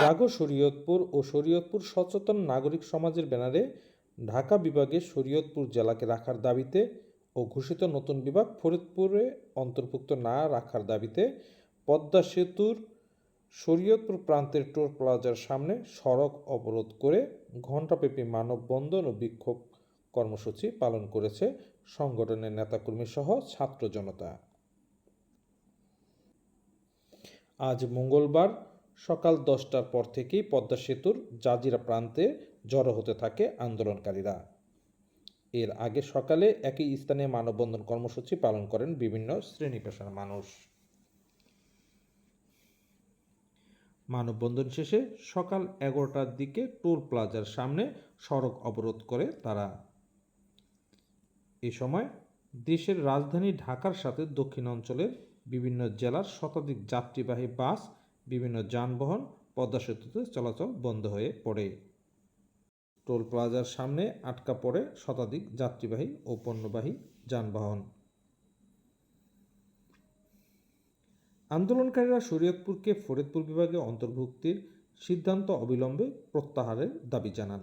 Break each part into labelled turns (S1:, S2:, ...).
S1: জাগো শরীয়তপুর ও শরীয়তপুর সচেতন নাগরিক সমাজের ব্যানারে ঢাকা বিভাগে শরীয়তপুর জেলাকে রাখার দাবিতে ও ঘোষিত নতুন বিভাগ ফরিদপুরে অন্তর্ভুক্ত না রাখার দাবিতে পদ্মা সেতুর শরীয়তপুর প্রান্তের টোল প্লাজার সামনে সড়ক অবরোধ করে ঘণ্টাব্যাপী মানববন্ধন ও বিক্ষোভ কর্মসূচি পালন করেছে সংগঠনের নেতাকর্মী সহ ছাত্র জনতা। আজ মঙ্গলবার সকাল 10টার পর থেকেই পদ্মা সেতুর জাজিরা প্রান্তে জড়ো হতে থাকে আন্দোলনকারীরা। এর আগে সকালে একই স্থানে মানববন্ধন কর্মসূচি পালন করেন বিভিন্ন শ্রেণী পেশার মানুষ। মানববন্ধন শেষে সকাল 11টার দিকে টোল প্লাজার সামনে সড়ক অবরোধ করে তারা। এ সময় দেশের রাজধানী ঢাকার সাথে দক্ষিণাঞ্চলের বিভিন্ন জেলার শতাধিক যাত্রীবাহী বাস, বিভিন্ন যানবাহন পদ্মা সেতুতে চলাচল বন্ধ হয়ে পড়ে। টোল প্লাজার সামনে আটকা পড়ে শতাধিক যাত্রীবাহী ও পণ্যবাহী যানবাহন। আন্দোলনকারীরা শরীয়তপুরকে ফরিদপুর বিভাগে অন্তর্ভুক্তির সিদ্ধান্ত অবিলম্বে প্রত্যাহারের দাবি জানান।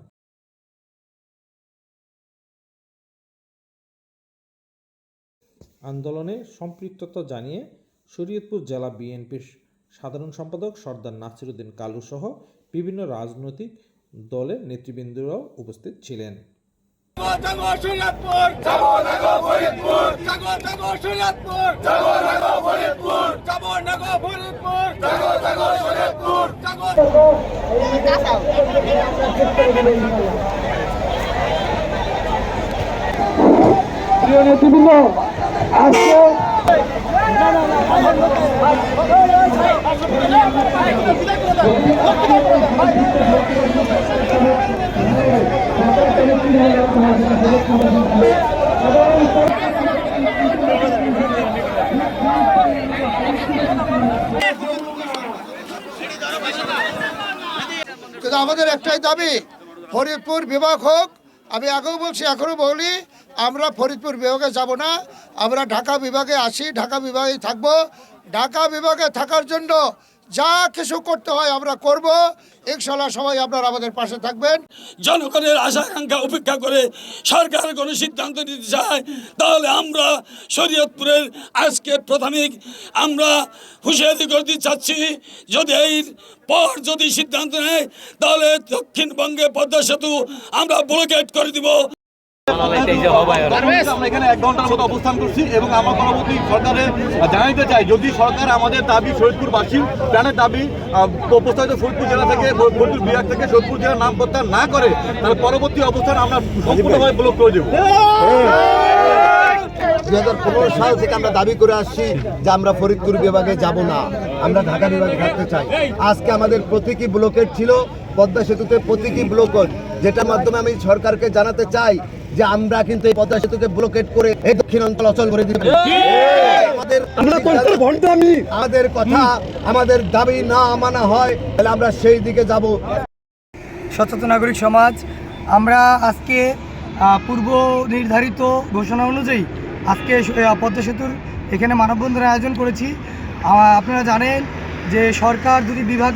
S1: আন্দোলনে সম্পৃক্ততা জানিয়ে শরীয়তপুর জেলা বিএনপির সাধারণ সম্পাদক সরদার নাসিরউদ্দিন কালু সহ বিভিন্ন রাজনৈতিক দলের নেতৃবৃন্দরাও উপস্থিত ছিলেন।
S2: আমাদের একটাই দাবি, ফরিদপুর বিভাগ হোক। আমি আগেও বলছি, এখনো বলি, আমরা ফরিদপুর বিভাগে যাব না, আমরা ঢাকা বিভাগে আসি, ঢাকা বিভাগে থাকব। ঢাকা বিভাগে থাকার জন্য যা কিছু করতে হয় আমরা করব। ইনশাআল্লাহ সবাই আপনারা আমাদের পাশে থাকবেন।
S3: জনগণের আশা আকাঙ্ক্ষা উপেক্ষা করে সরকার কোনো সিদ্ধান্ত নিতে চায়, তাহলে আমরা শরীয়তপুরের আজকে প্রাথমিক আমরা হুঁশিয়ারি করতে চাচ্ছি, যদি এই পর যদি সিদ্ধান্ত নেয় তাহলে দক্ষিণবঙ্গে পদ্মা সেতু আমরা ব্লকেট করে দিব।
S4: আমরা এখানে 1 ঘন্টার মতো অবস্থান করছি এবং আমরা পরবর্তী সরকারে জানাইতে চাই, যদি সরকার আমাদের দাবি শরীয়তপুরবাসীর প্রাণের দাবি প্রস্তাবিত ফরিদপুর জেলা থেকে ফরিদপুর বিভাগ থেকে শরীয়তপুর জেলার নাম প্রত্যাহার না করে, তাহলে পরবর্তী অবস্থান আমরা সম্পূর্ণভাবে ব্লক করে দেব।
S5: 2015 সাল থেকে আমরা দাবি করে আসছি যে আমরা ফরিদপুর বিভাগে যাব না, আমরা ঢাকা বিভাগে থাকতে চাই। আজকে আমাদের প্রতীকী ব্লকেট ছিল পদ্মা সেতুতে, প্রতীকী ব্লকেট, যেটার মাধ্যমে আমি সরকারকে জানাতে চাই যে আমরা কিন্তু এই পদ্মা সেতুকে ব্লকেট করে এই দক্ষিণাঞ্চল অচল করে দিব। আমাদের কথা, আমাদের দাবি না মানা হয় তাহলে আমরা সেই দিকে যাব।
S6: সচেতন নাগরিক সমাজ আমরা আজকে পূর্ব নির্ধারিত ঘোষণা অনুযায়ী আজকে পদ্মা সেতুর এখানে মানববন্ধনের আয়োজন করেছি। আপনারা জানেন যে সরকার দুটি বিভাগ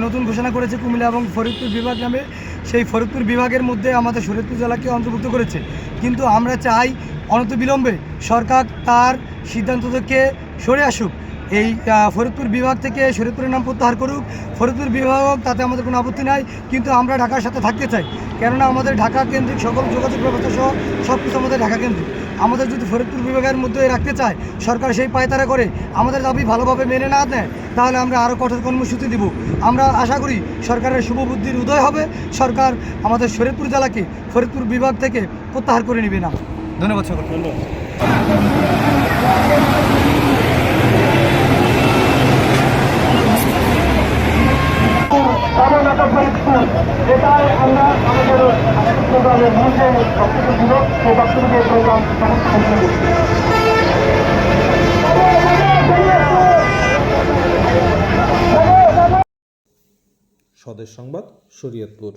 S6: নতুন ঘোষণা করেছে, কুমিল্লা এবং ফরিদপুর বিভাগ নামে। সেই ফরিদপুর বিভাগের মধ্যে আমাদের শরীয়তপুর জেলাকে অন্তর্ভুক্ত করেছে, কিন্তু আমরা চাই অনতিবিলম্বে সরকার তার সিদ্ধান্ত থেকে সরে আসুক, এই ফরিদপুর বিভাগ থেকে শরীয়তপুরের নাম প্রত্যাহার করুক। ফরিদপুর বিভাগ তাতে আমাদের কোনো আপত্তি নাই, কিন্তু আমরা ঢাকার সাথে থাকতে চাই, কেননা আমাদের ঢাকা কেন্দ্রিক সকল যোগাযোগ ব্যবস্থা সহ সব কিছু আমাদের ঢাকা কেন্দ্রিক। আমাদের যদি ফরিদপুর বিভাগের মধ্যে রাখতে চায়, সরকার সেই পায়তারা করে আমাদের দাবি ভালোভাবে মেনে না দেয়, তাহলে আমরা আরও কঠোর কর্মসূচি দিব। আমরা আশা করি সরকারের শুভবুদ্ধির উদয় হবে, সরকার আমাদের শরীয়তপুর জেলাকে ফরিদপুর বিভাগ থেকে প্রত্যাহার করে নেবে না। ধন্যবাদ সকল।
S1: স্বদেশ সংবাদ, শরীয়তপুর।